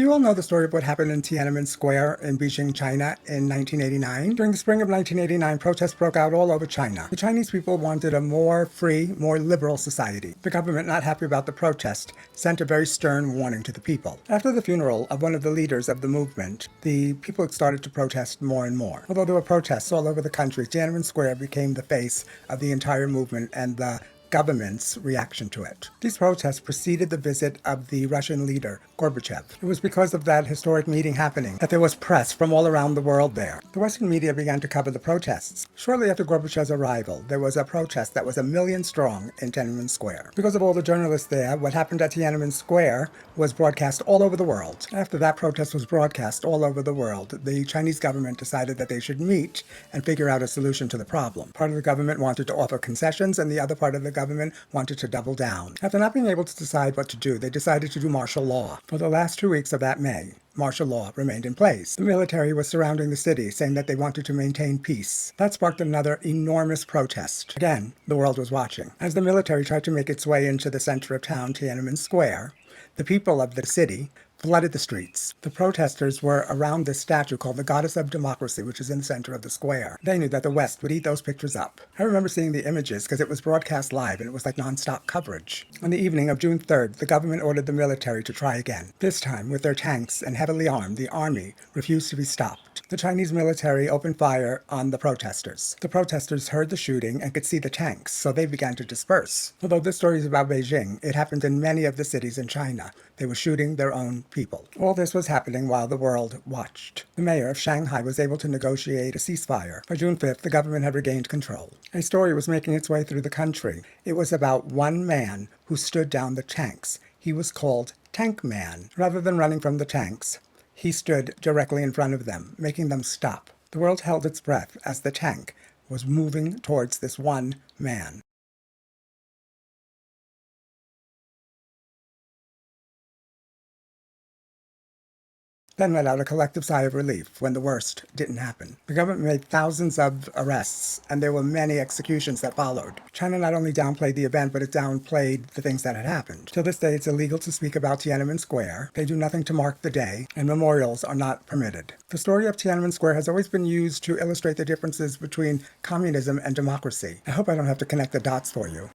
you all know the story of what happened in Tiananmen Square in Beijing, China in 1989? During the spring of 1989, protests broke out all over China. The Chinese people wanted a more free, more liberal society. The government, not happy about the protest, sent a very stern warning to the people. After the funeral of one of the leaders of the movement, the people started to protest more and more. Although there were protests all over the country, Tiananmen Square became the face of the entire movement and the government's reaction to it. These protests preceded the visit of the Russian leader, Gorbachev. It was because of that historic meeting happening that there was press from all around the world there. The Western media began to cover the protests. Shortly after Gorbachev's arrival, there was a protest that was 1 million strong in Tiananmen Square. Because of all the journalists there, what happened at Tiananmen Square was broadcast all over the world. After that protest was broadcast all over the world, the Chinese government decided that they should meet and figure out a solution to the problem. Part of the government wanted to offer concessions, and the other part of the government wanted to double down. After not being able to decide what to do, they decided to do martial law. For the last 2 weeks of that May, martial law remained in place. The military was surrounding the city, saying that they wanted to maintain peace. That sparked another enormous protest. Again, the world was watching. As the military tried to make its way into the center of town, Tiananmen Square, the people of the city flooded the streets. The protesters were around this statue called the Goddess of Democracy, which is in the center of the square. They knew that the West would eat those pictures up. I remember seeing the images because it was broadcast live and it was like non-stop coverage. On the evening of June 3rd, the government ordered the military to try again. This time, with their tanks and heavily armed, the army refused to be stopped. The Chinese military opened fire on the protesters. The protesters heard the shooting and could see the tanks, so they began to disperse. Although this story is about Beijing, it happened in many of the cities in China. They were shooting their own people. All this was happening while the world watched. The mayor of Shanghai was able to negotiate a ceasefire. By June 5th, the government had regained control. A story was making its way through the country. It was about one man who stood down the tanks. He was called Tank Man. Rather than running from the tanks, he stood directly in front of them, making them stop. The world held its breath as the tank was moving towards this one man. Then let out a collective sigh of relief when the worst didn't happen. The government made thousands of arrests, and there were many executions that followed. China not only downplayed the event, but it downplayed the things that had happened. To this day, it's illegal to speak about Tiananmen Square. They do nothing to mark the day, and memorials are not permitted. The story of Tiananmen Square has always been used to illustrate the differences between communism and democracy. I hope I don't have to connect the dots for you.